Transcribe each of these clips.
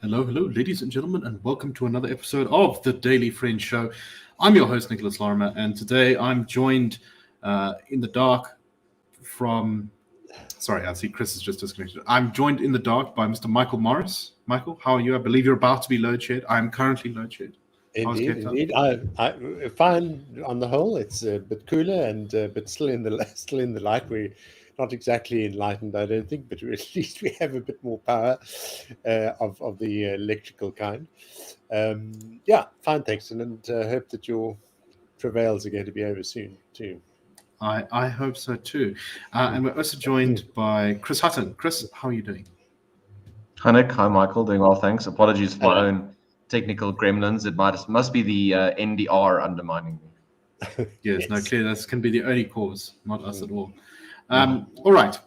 Hello, hello, ladies and gentlemen, and welcome to another episode of the Daily Friend Show. I'm your host, Nicholas Lorimer, and today I'm joined in the dark from. Sorry, I see Chris is just disconnected. I'm joined in the dark by Mr. Michael Morris. Michael, how are you? I believe you're about to be load shed. I'm currently load shed. How's Indeed, Cape Town? indeed. I find on the whole it's a bit cooler and but still in the still in the light. We're not exactly enlightened, I don't think, but at least we have a bit more power of the electrical kind. Yeah, fine, thanks, and hope that your travails are going to be over soon too. I hope so too. And we're also joined by Chris Hattingh. Chris, how are you doing? Hi Nick, hi Michael, doing well, thanks. Apologies for my Hello. own technical gremlins. It must be the NDR undermining me. Yes, no, Yes. clearly this can be the only cause, not us at all. Mhm. All right.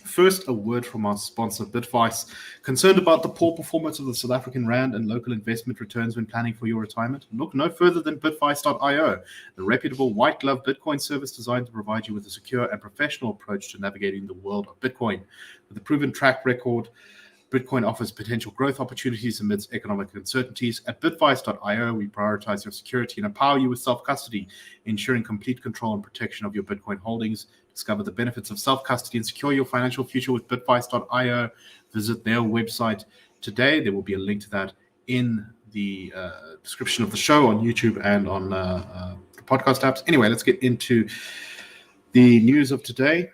First, a word from our sponsor, Bitvice. Concerned about the poor performance of the South African rand and local investment returns when planning for your retirement? Look no further than bitvice.io, the reputable white glove Bitcoin service designed to provide you with a secure and professional approach to navigating the world of Bitcoin. With a proven track record, Bitcoin offers potential growth opportunities amidst economic uncertainties. At bitvice.io, we prioritize your security and empower you with self-custody, ensuring complete control and protection of your Bitcoin holdings. Discover the benefits of self-custody and secure your financial future with bitvice.io. Visit their website today. There will be a link to that in the description of the show on YouTube and on the podcast apps. Anyway, let's get into the news of today.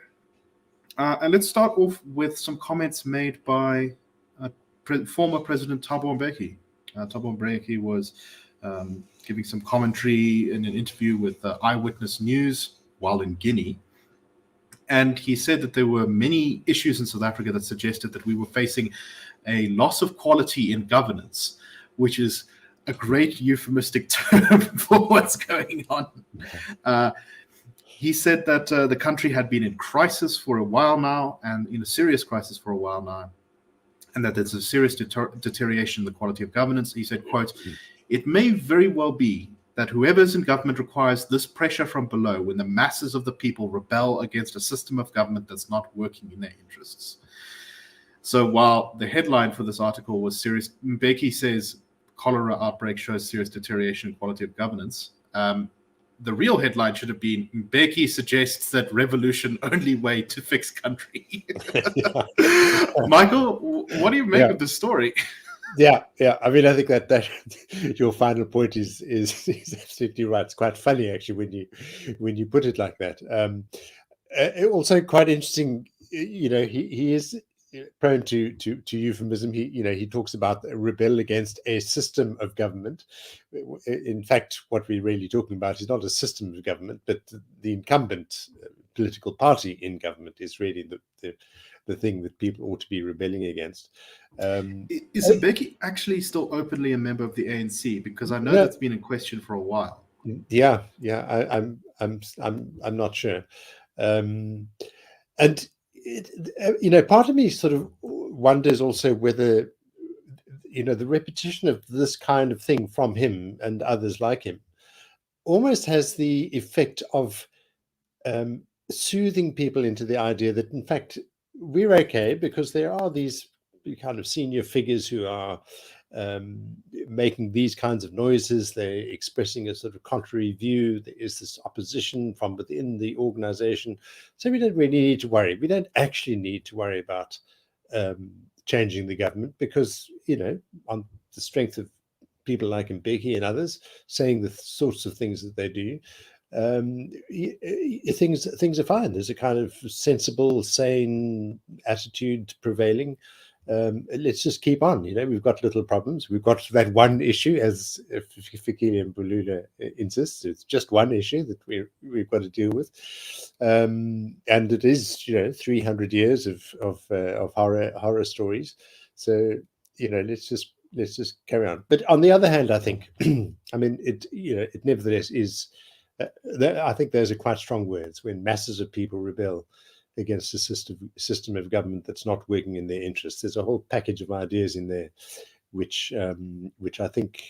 And let's start off with some comments made by former President Thabo Mbeki. Thabo Mbeki was giving some commentary in an interview with Eyewitness News while in Guinea. And he said that there were many issues in South Africa that suggested that we were facing a loss of quality in governance, which is a great euphemistic term for what's going on. He said that the country had been in crisis for a while now, and in a serious crisis for a while now, and that there's a serious deterioration in the quality of governance. He said, quote, "It may very well be that whoever's in government requires this pressure from below when the masses of the people rebel against a system of government that's not working in their interests." So while the headline for this article was serious, Mbeki says cholera outbreak shows serious deterioration in quality of governance. The real headline should have been Mbeki suggests that revolution only way to fix country. Michael, what do you make of this story? Yeah. I mean, I think that your final point is absolutely right. It's quite funny actually when you put it like that. Also quite interesting. You know, he is prone to euphemism. He talks about a rebel against a system of government. In fact, what we're really talking about is not a system of government, but the incumbent political party in government is really the thing that people ought to be rebelling against. Is Mbeki actually still openly a member of the ANC? Because I know that's been in question for a while. Yeah. I'm not sure. And part of me sort of wonders also whether the repetition of this kind of thing from him and others like him almost has the effect of soothing people into the idea that in fact we're okay because there are these kind of senior figures who are making these kinds of noises. They're expressing a sort of contrary view. There is this opposition from within the organization. So we don't really need to worry. We don't actually need to worry about changing the government because, on the strength of people like Mbeki and others saying the sorts of things that they do, things are fine. There's a kind of sensible, sane attitude prevailing. Let's just keep on. We've got little problems. We've got that one issue, as Fikile Mbulula insists. It's just one issue that we've got to deal with, and it is 300 years of horror stories. So let's just carry on. But on the other hand, I think, I mean, it nevertheless is. I think those are quite strong words when masses of people rebel against a system of government that's not working in their interests. There's a whole package of ideas in there, which I think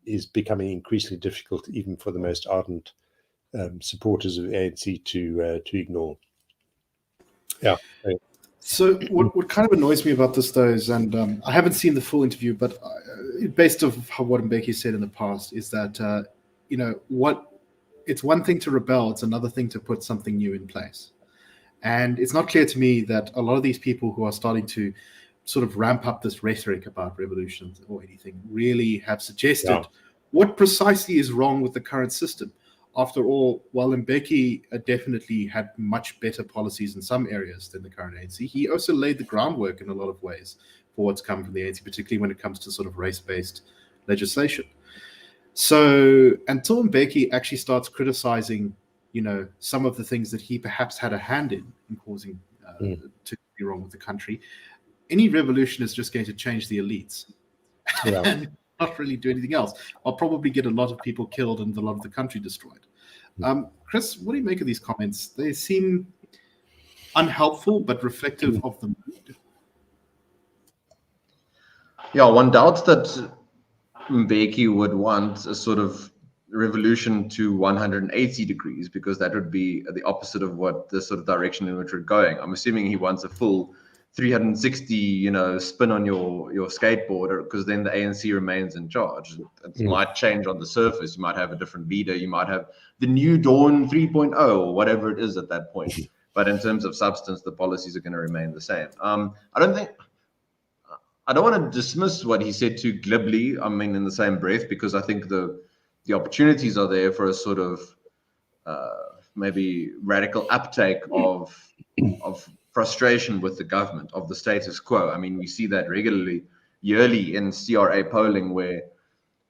is becoming increasingly difficult, even for the most ardent supporters of ANC to ignore. Yeah. So what kind of annoys me about this, though, is, and I haven't seen the full interview, but based off of what Mbeki said in the past, is that it's one thing to rebel, it's another thing to put something new in place. And it's not clear to me that a lot of these people who are starting to sort of ramp up this rhetoric about revolutions or anything really have suggested what precisely is wrong with the current system. After all, while Mbeki definitely had much better policies in some areas than the current ANC, he also laid the groundwork in a lot of ways for what's come from the ANC, particularly when it comes to sort of race-based legislation. So until Mbeki actually starts criticizing, some of the things that he perhaps had a hand in causing to be wrong with the country, any revolution is just going to change the elites and not really do anything else. I'll probably get a lot of people killed and a lot of the country destroyed. Chris, what do you make of these comments? They seem unhelpful, but reflective of the mood. Yeah, one doubts that Mbeki would want a sort of revolution to 180 degrees, because that would be the opposite of what the sort of direction in which we're going. I'm assuming he wants a full 360, spin on your skateboard, because then the ANC remains in charge. It might change on the surface. You might have a different leader. You might have the new Dawn 3.0 or whatever it is at that point. But in terms of substance, the policies are going to remain the same. I don't want to dismiss what he said too glibly, in the same breath, because I think the opportunities are there for a sort of maybe radical uptake of frustration with the government, of the status quo. We see that regularly, yearly in CRA polling, where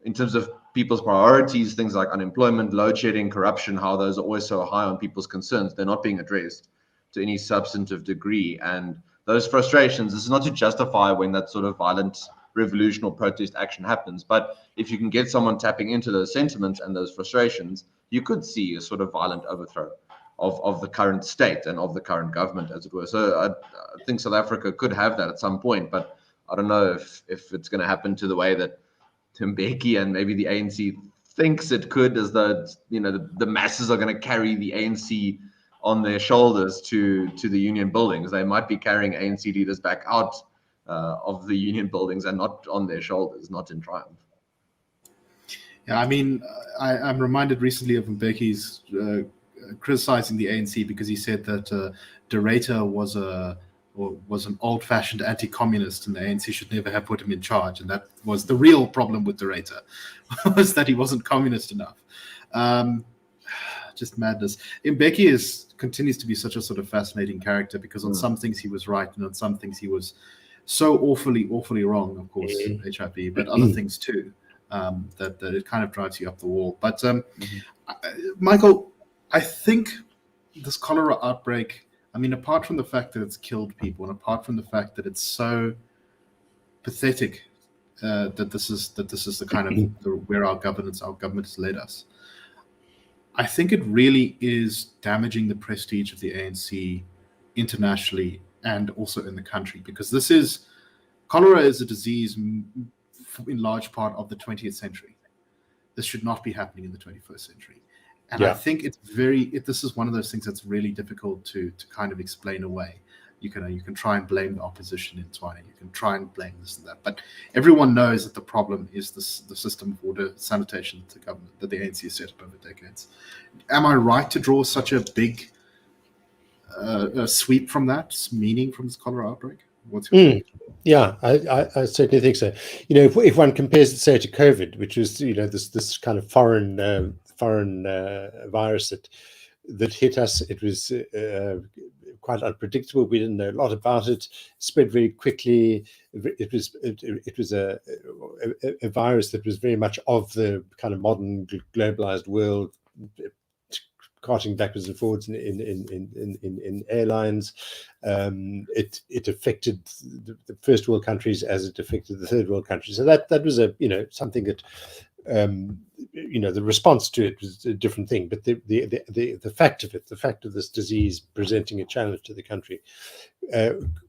in terms of people's priorities, things like unemployment, load shedding, corruption, how those are always so high on people's concerns, they're not being addressed to any substantive degree. And those frustrations, this is not to justify when that sort of violent revolution or protest action happens, but if you can get someone tapping into those sentiments and those frustrations, you could see a sort of violent overthrow of the current state and of the current government, as it were. So I think South Africa could have that at some point, but I don't know if it's going to happen to the way that Mbeki and maybe the ANC thinks it could, as though the masses are going to carry the ANC on their shoulders to the union buildings. They might be carrying ANC leaders back out of the union buildings and not on their shoulders, not in triumph. Yeah, I'm reminded recently of Mbeki's criticizing the ANC because he said that De Ruyter was an old-fashioned anti-communist, and the ANC should never have put him in charge. And that was the real problem with De Ruyter, was that he wasn't communist enough. Just madness. Mbeki continues to be such a sort of fascinating character, because on some things he was right, and on some things he was so awfully wrong, of course, HIB, but other things too, that it kind of drives you up the wall. But Michael, I think this cholera outbreak, apart from the fact that it's killed people, and apart from the fact that it's so pathetic that this is the kind of where our government has led us, I think it really is damaging the prestige of the ANC internationally and also in the country, because cholera is a disease in large part of the 20th century. This should not be happening in the 21st century. And I think this is one of those things that's really difficult to kind of explain away. You can try and blame the opposition in Tswana, you can try and blame this and that, but everyone knows that the problem is the system of order, sanitation that the ANC has set up over decades. Am I right to draw such a big sweep from that meaning from this cholera outbreak? What's your take? Yeah, I certainly think so. If one compares it, say, to COVID, which was this kind of foreign virus that hit us, it was quite unpredictable. We didn't know a lot about it. Spread very quickly. It was a virus that was very much of the kind of modern globalized world, carting backwards and forwards in airlines. It affected the first world countries as it affected the third world countries. So that was something that the response to it was a different thing. But the fact of this disease presenting a challenge to the country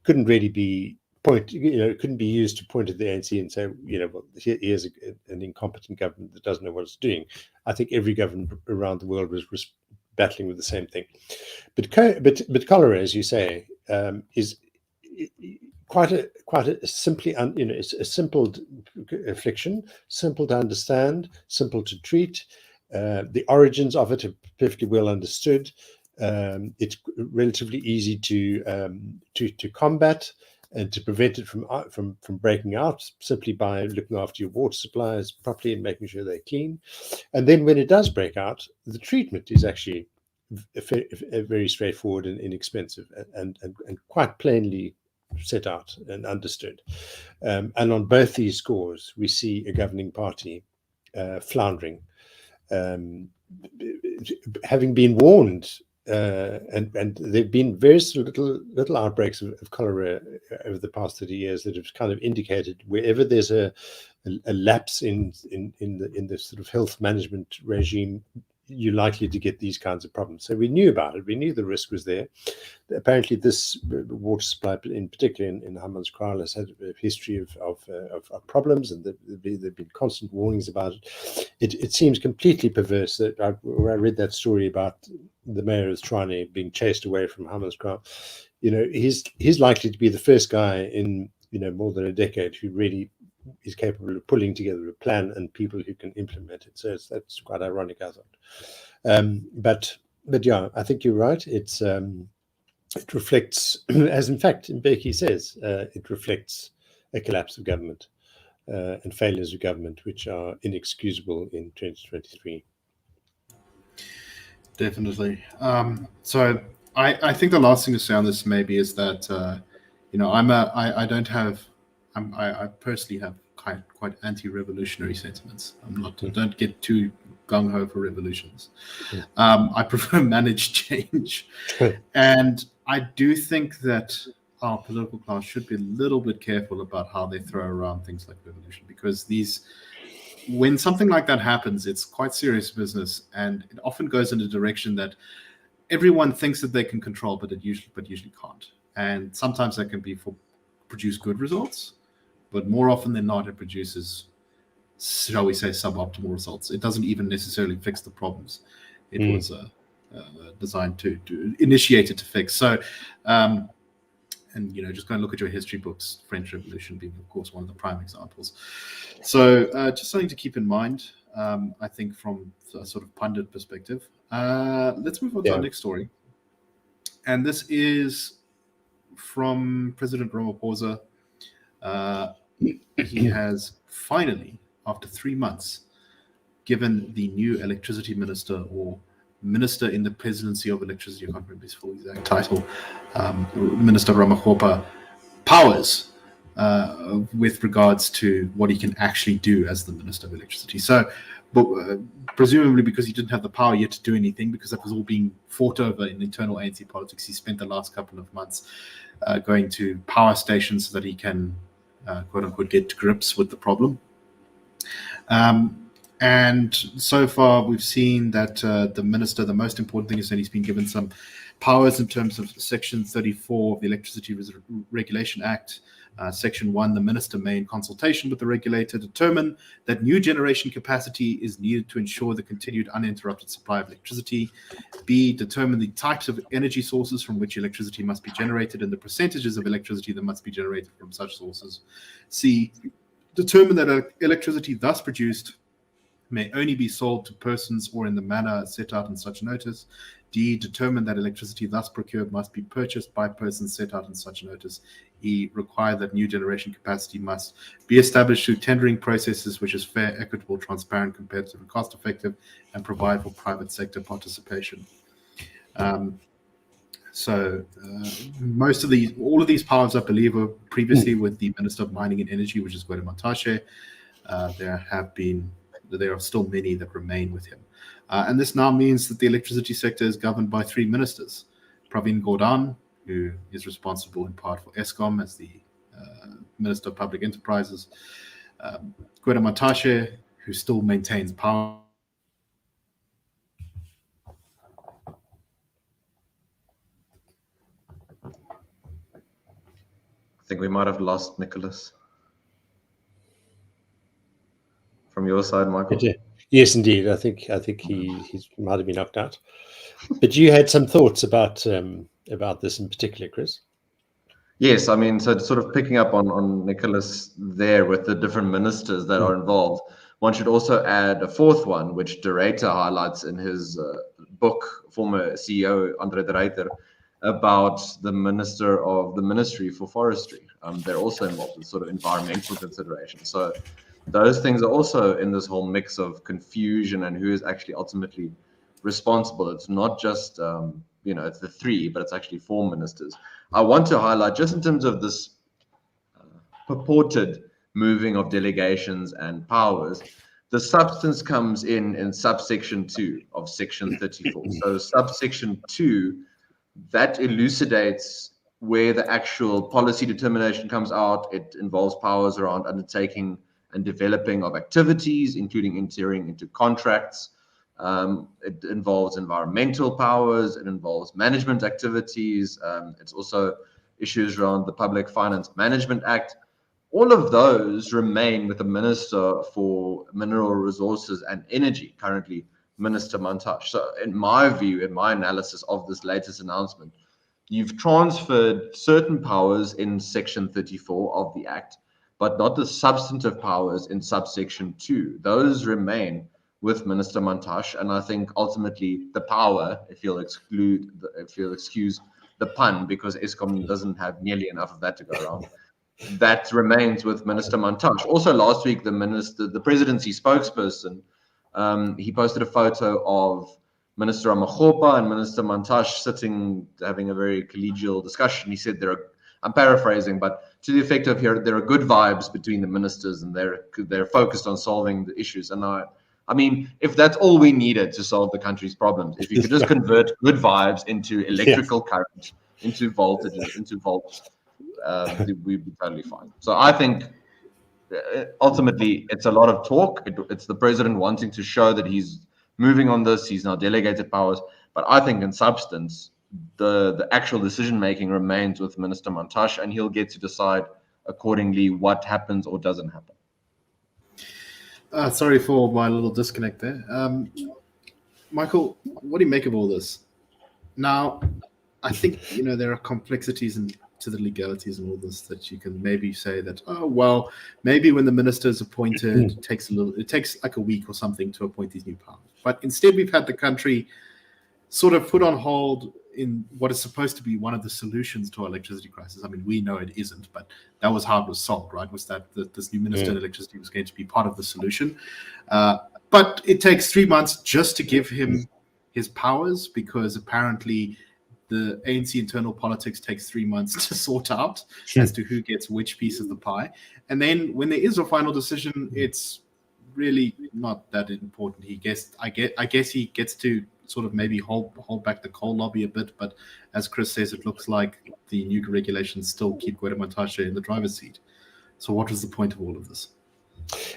couldn't really be couldn't be used to point at the ANC and say, well, here's an incompetent government that doesn't know what it's doing. I think every government around the world was battling with the same thing. But cholera, as you say, quite a simply, it's a simple affliction, simple to understand, simple to treat. The origins of it are perfectly well understood. It's relatively easy to combat and to prevent it from breaking out simply by looking after your water supplies properly and making sure they're clean. And then when it does break out, the treatment is actually very straightforward and inexpensive and quite plainly set out and understood. And on both these scores, we see a governing party floundering, having been warned. And there have been various little outbreaks of cholera over the past 30 years that have kind of indicated wherever there's a lapse in the sort of health management regime, you're likely to get these kinds of problems. So we knew about it. We knew the risk was there. Apparently, this water supply, in particular in Hammanskraal, has had a history of problems, and there've been constant warnings about it. It seems completely perverse that I read that story about the mayor of Tshwane being chased away from Hammanskraal. He's likely to be the first guy in more than a decade who really is capable of pulling together a plan and people who can implement it. So that's quite ironic, I thought. But yeah, I think you're right. It reflects, as in fact Mbeki says, it reflects a collapse of government and failures of government, which are inexcusable in 2023. Definitely. So I think the last thing to say on this maybe is that I personally have quite anti-revolutionary sentiments. I don't get too gung-ho for revolutions. I prefer managed change. And I do think that our political class should be a little bit careful about how they throw around things like revolution, because when something like that happens, it's quite serious business, and it often goes in a direction that everyone thinks that they can control, but usually can't. And sometimes that can be produce good results, but more often than not, it produces, shall we say, suboptimal results. It doesn't even necessarily fix the problems it was designed to initiate it to fix. So, just go and look at your history books, French Revolution being, of course, one of the prime examples. So just something to keep in mind, I think, from a sort of pundit perspective. Let's move on to our next story. And this is from President Ramaphosa. He has finally, after 3 months, given the new electricity minister, or minister in the presidency of electricity, I can't remember his full exact title, Minister Ramakgopa, powers with regards to what he can actually do as the Minister of Electricity. So, presumably because he didn't have the power yet to do anything, because that was all being fought over in internal ANC politics, he spent the last couple of months going to power stations so that he can, quote unquote, get to grips with the problem. And so far, we've seen that the minister, the most important thing is that he's been given some powers in terms of Section 34 of the Electricity Regulation Act. Section 1, the minister may, in consultation with the regulator, determine that new generation capacity is needed to ensure the continued uninterrupted supply of electricity. B, determine the types of energy sources from which electricity must be generated and the percentages of electricity that must be generated from such sources. C, determine that electricity thus produced may only be sold to persons or in the manner set out in such notice. D, determine that electricity thus procured must be purchased by persons set out in such notice. E, require that new generation capacity must be established through tendering processes which is fair, equitable, transparent, competitive, and cost-effective, and provide for private sector participation. All of these powers, I believe, were previously with the Minister of Mining and Energy, which is Gwede Mantashe. There are still many that remain with him. And this now means that the electricity sector is governed by 3 ministers. Pravin Gordhan, who is responsible in part for Eskom as the Minister of Public Enterprises. Gwede Mantashe, who still maintains power. I think we might have lost Nicholas. From your side, Michael? Yes, indeed. I think he might have been knocked out. But you had some thoughts about this in particular, Chris? Yes, I mean, so sort of picking up on Nicholas there with the different ministers that are involved, one should also add a fourth one, which De Ruyter highlights in his book, former CEO Andre De Ruyter, about the Ministry for Forestry. They're also involved with sort of environmental considerations. So those things are also in this whole mix of confusion and who is actually ultimately responsible. It's not just it's the three, but it's actually four ministers. I want to highlight, just in terms of this purported moving of delegations and powers, the substance comes in subsection 2 of section 34. So subsection 2, that elucidates where the actual policy determination comes out. It involves powers around undertaking and developing of activities, including entering into contracts. It involves environmental powers. It involves management activities. It's also issues around the Public Finance Management Act. All of those remain with the Minister for Mineral Resources and Energy, currently Minister Mantashe. So in my view, in my analysis of this latest announcement, you've transferred certain powers in section 34 of the Act, but not the substantive powers in subsection 2. Those remain with Minister Mantashe, and I think ultimately the power, if you'll excuse the pun, because Eskom doesn't have nearly enough of that to go around, that remains with Minister Mantashe. Also, last week, the presidency spokesperson, he posted a photo of Minister Ramokgopa and Minister Mantashe sitting, having a very collegial discussion. He said I'm paraphrasing, but to the effect of there are good vibes between the ministers, and they're focused on solving the issues. And I mean, if that's all we needed to solve the country's problems, if you could just convert good vibes into electrical current, into voltages, into volts, we'd be totally fine. So I think ultimately it's a lot of talk. It's the president wanting to show that he's moving on this. He's now delegated powers. But I think in substance, the actual decision making remains with Minister Mantashe, and he'll get to decide accordingly what happens or doesn't happen. Sorry for my little disconnect there. Michael, what do you make of all this? Now, I think, there are complexities to the legalities and all this that you can maybe say that, oh, well, maybe when the minister is appointed, it takes like a week or something to appoint these new powers. But instead, we've had the country sort of put on hold in what is supposed to be one of the solutions to our electricity crisis. I mean, we know it isn't, but that was how it was solved, right? Was that this new minister of electricity was going to be part of the solution. But it takes 3 months just to give him his powers, because apparently the ANC internal politics takes 3 months to sort out as to who gets which piece of the pie. And then when there is a final decision, it's really not that important. I guess he gets to sort of maybe hold back the coal lobby a bit, but as Chris says, it looks like the new regulations still keep Gwede Mantashe in the driver's seat. So what was the point of all of this?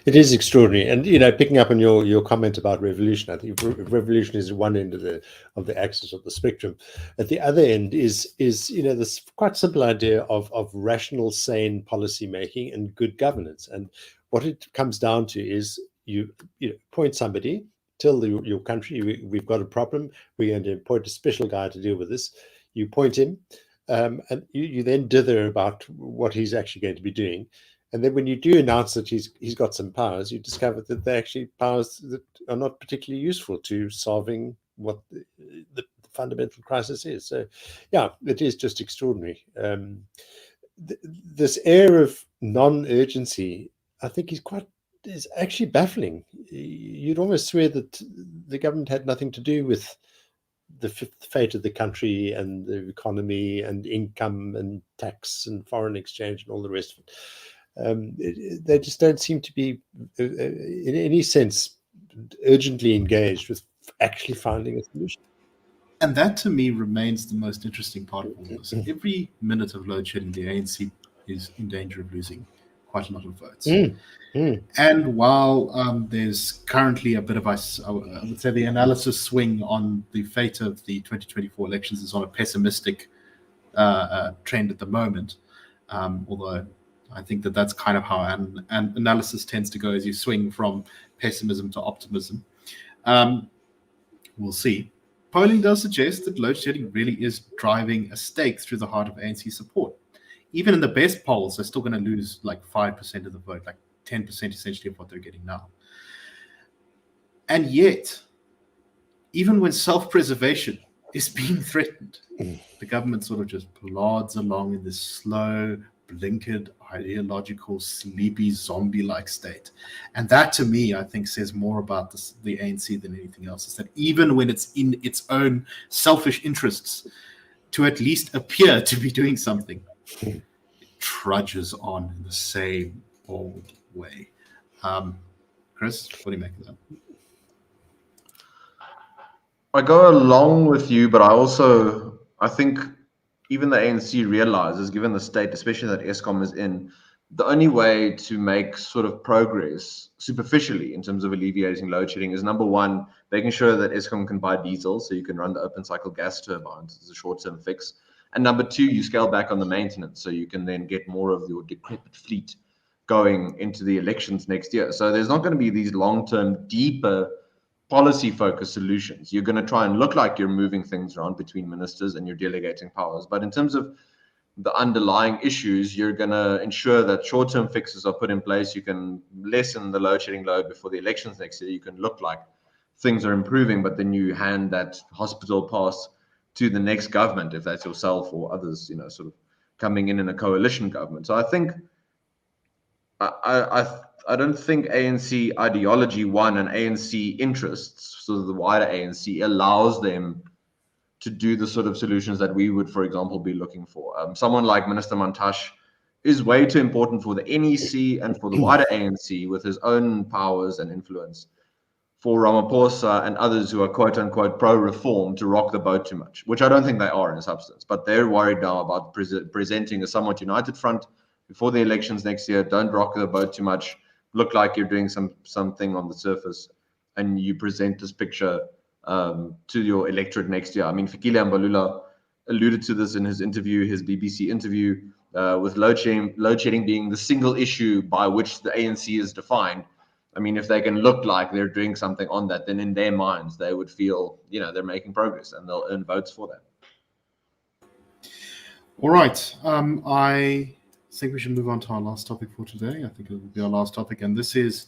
It is extraordinary, and picking up on your comment about revolution, I think revolution is one end of the axis of the spectrum. At the other end is this quite simple idea of rational, sane policy making and good governance. And what it comes down to is you appoint somebody, tell your country we've got a problem, we're going to appoint a special guy to deal with this. You appoint him, and you then dither about what he's actually going to be doing. And then when you do announce that he's got some powers, you discover that they're actually powers that are not particularly useful to solving what the fundamental crisis is. So, yeah, it is just extraordinary. This air of non-urgency, I think, is actually baffling. You'd almost swear that the government had nothing to do with the fate of the country and the economy and income and tax and foreign exchange and all the rest of it. They just don't seem to be, in any sense, urgently engaged with actually finding a solution. And that, to me, remains the most interesting part of all this. Every minute of load shedding, the ANC is in danger of losing quite a lot of votes. And while there's currently a bit of, I would say, the analysis swing on the fate of the 2024 elections is on a pessimistic trend at the moment, although I think that's kind of how an analysis tends to go as you swing from pessimism to optimism. We'll see. Polling does suggest that load shedding really is driving a stake through the heart of ANC support. even in the best polls, they're still going to lose like 5% of the vote, like 10% essentially of what they're getting now. And yet, even when self-preservation is being threatened, the government sort of just plods along in this slow, blinkered, ideological, sleepy, zombie-like state. And that, to me, I think says more about the ANC than anything else, is that even when it's in its own selfish interests to at least appear to be doing something, it trudges on in the same old way. Chris, what do you make of that? I go along with you, but I think even the ANC realizes, given the state, especially that Eskom is in, the only way to make sort of progress superficially in terms of alleviating load shedding is, number one, making sure that Eskom can buy diesel so you can run the open cycle gas turbines as a short-term fix. And number two, you scale back on the maintenance so you can then get more of your decrepit fleet going into the elections next year. So there's not going to be these long-term, deeper policy-focused solutions. You're going to try and look like you're moving things around between ministers and you're delegating powers. But in terms of the underlying issues, you're going to ensure that short-term fixes are put in place. You can lessen the load shedding load before the elections next year. You can look like things are improving, but then you hand that hospital pass to the next government, if that's yourself or others, you know, sort of coming in a coalition government. So I think I don't think ANC ideology, one, and ANC interests, sort of the wider ANC, allows them to do the sort of solutions that we would, for example, be looking for. Someone like Minister Mantashe is way too important for the NEC and for the wider ANC with his own powers and influence, for Ramaphosa and others who are quote-unquote pro-reform to rock the boat too much, which I don't think they are in substance. But they're worried now about presenting a somewhat united front before the elections next year. Don't rock the boat too much. Look like you're doing something on the surface, and you present this picture to your electorate next year. I mean, Fikile Mbalula alluded to this in his interview, his BBC interview, with load shedding being the single issue by which the ANC is defined. I mean, if they can look like they're doing something on that, then in their minds, they would feel, you know, they're making progress and they'll earn votes for that. All right. I think we should move on to our last topic for today. I think it will be our last topic. And this is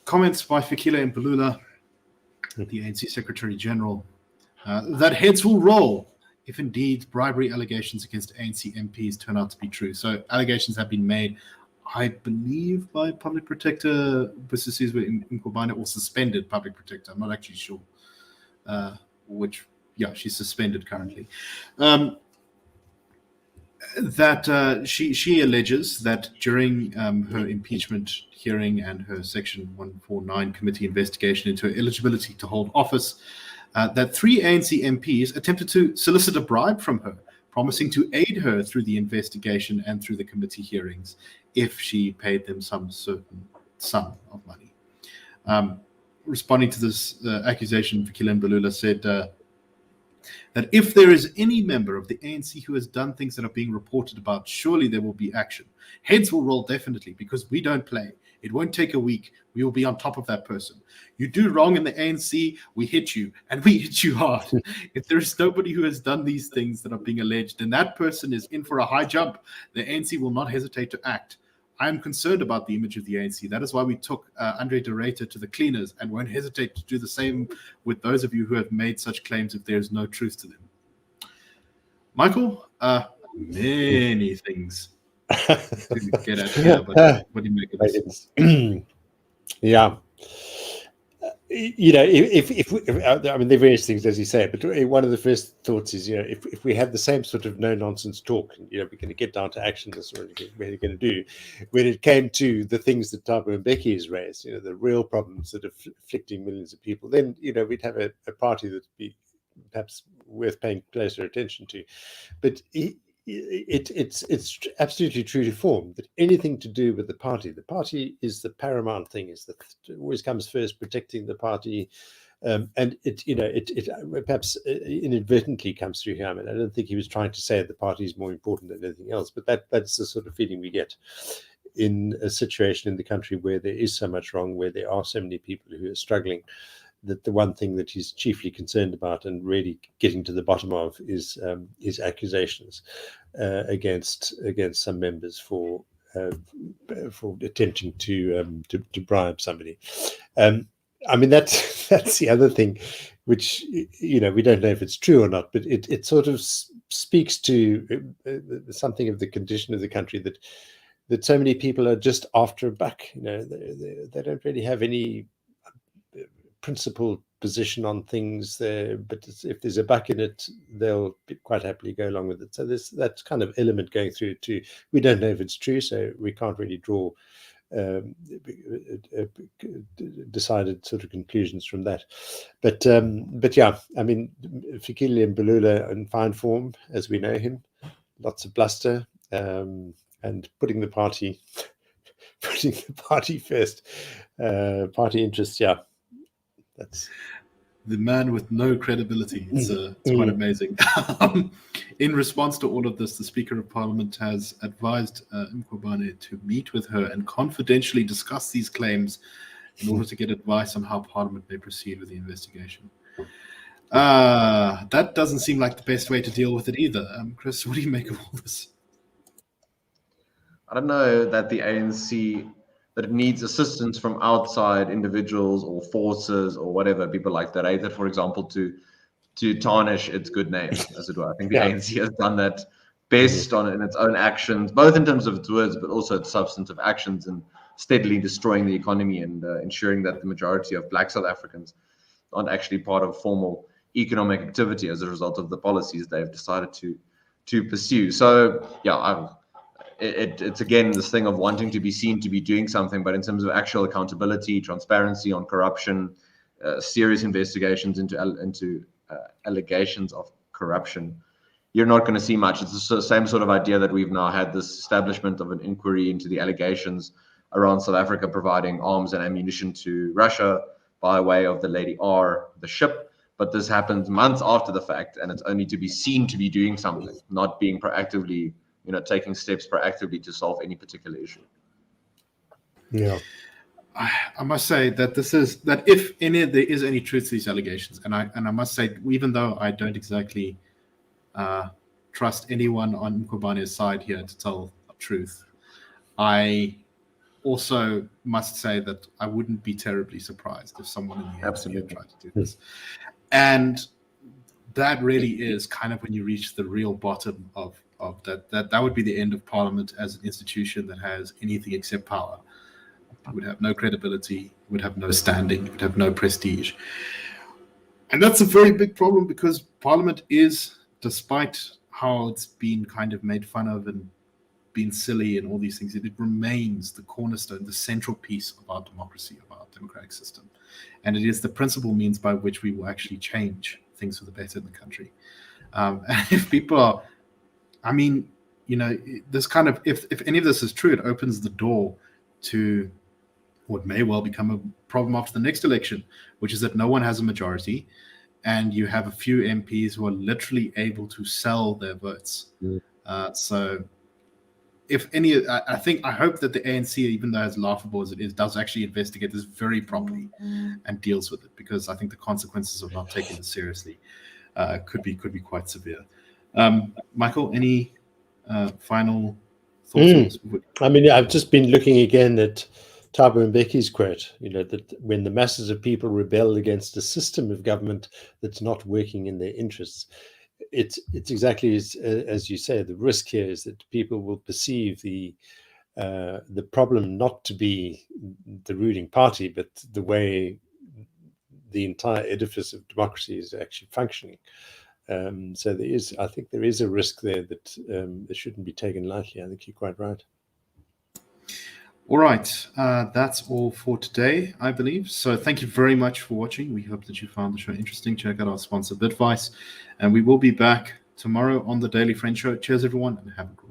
comments by Fikile Mbalula, the ANC Secretary General, that heads will roll if indeed bribery allegations against ANC MPs turn out to be true. So allegations have been made, I believe, by Public Protector Busisizwe Mkhwebane, or suspended Public Protector. I'm not actually sure which. Yeah, she's suspended currently. That she alleges that during her impeachment hearing and her Section 149 committee investigation into her eligibility to hold office, that 3 ANC MPs attempted to solicit a bribe from her, promising to aid her through the investigation and through the committee hearings if she paid them some certain sum of money. Responding to this accusation, Fikile Mbalula said that if there is any member of the ANC who has done things that are being reported about, surely there will be action. Heads will roll definitely, because we don't play. It won't take a week. We will be on top of that person. You do wrong in the ANC, we hit you, and we hit you hard. If there is nobody who has done these things that are being alleged, then that person is in for a high jump. The ANC will not hesitate to act. I am concerned about the image of the ANC. That is why we took Andre de Ruyter to the cleaners and won't hesitate to do the same with those of you who have made such claims if there is no truth to them. Michael, many things to get at here, but what do you make of this? Yeah. You know, if I mean, there are various things, as you say, but one of the first thoughts is, you know, if we had the same sort of no-nonsense talk, you know, we're going to get down to action, this is what we're going to do. When it came to the things that Thabo Mbeki has raised, you know, the real problems that are afflicting millions of people, then, you know, we'd have a party that'd be perhaps worth paying closer attention to. But it's absolutely true to form that anything to do with the party is the paramount thing, is that it always comes first, protecting the party, and it perhaps inadvertently comes through here. I mean, I don't think he was trying to say the party is more important than anything else, but that's the sort of feeling we get in a situation in the country where there is so much wrong, where there are so many people who are struggling, that the one thing that he's chiefly concerned about and really getting to the bottom of is accusations against some members for attempting to bribe somebody. I mean, that's the other thing, which, we don't know if it's true or not, but it sort of speaks to something of the condition of the country, that so many people are just after a buck. They don't really have any principled position on things there, but if there's a buck in it, they'll quite happily go along with it. So there's that kind of element going through it too. We don't know if it's true, so we can't really draw decided sort of conclusions from that. But yeah, I mean, Fikile Mbalula in fine form, as we know him, lots of bluster, and putting the party first, party interests. Yeah, that's the man with no credibility. It's quite amazing. In response to all of this, the Speaker of Parliament has advised Mkhwebane to meet with her and confidentially discuss these claims in order to get advice on how Parliament may proceed with the investigation. That doesn't seem like the best way to deal with it either. Chris, what do you make of all this? I don't know that the ANC, that it needs assistance from outside individuals or forces or whatever, people like that, either, for example, to tarnish its good name, as it were. I think the ANC has done that best in its own actions, both in terms of its words, but also its substantive actions, and steadily destroying the economy and ensuring that the majority of Black South Africans aren't actually part of formal economic activity as a result of the policies they've decided to pursue. So, yeah, it's again this thing of wanting to be seen to be doing something, but in terms of actual accountability, transparency on corruption, serious investigations into allegations of corruption, you're not going to see much. It's the same sort of idea that we've now had this establishment of an inquiry into the allegations around South Africa providing arms and ammunition to Russia by way of the Lady R, the ship. But this happens months after the fact, and it's only to be seen to be doing something, not being proactively, taking steps proactively to solve any particular issue. Yeah. I must say that if there is any truth to these allegations, and I must say, even though I don't exactly trust anyone on Mkhwebane's side here to tell the truth, I also must say that I wouldn't be terribly surprised if someone in the ANC tried to do this. And that really is kind of when you reach the real bottom of that would be the end of Parliament as an institution that has anything except power. It would have no credibility, would have no standing, would have no prestige. And that's a very big problem, because Parliament is, despite how it's been kind of made fun of and been silly and all these things, it remains the cornerstone, the central piece of our democracy, of our democratic system. And it is the principal means by which we will actually change things for the better in the country. And if people are, this kind of, if any of this is true, it opens the door to what may well become a problem after the next election, which is that no one has a majority, and you have a few MPs who are literally able to sell their votes. So if any, I hope that the ANC, even though as laughable as it is, does actually investigate this very properly and deals with it, because I think the consequences of not taking this seriously could be quite severe. Michael, any final thoughts? I've just been looking again at Thabo Mbeki's quote, that when the masses of people rebel against a system of government that's not working in their interests, it's exactly as you say. The risk here is that people will perceive the problem not to be the ruling party, but the way the entire edifice of democracy is actually functioning. So I think there is a risk there that it shouldn't be taken lightly. I think you're quite right. All right, that's all for today, I believe. So thank you very much for watching. We hope that you found the show interesting. Check out our sponsor, Bitvice, and we will be back tomorrow on the Daily Friend Show. Cheers, everyone, and have a great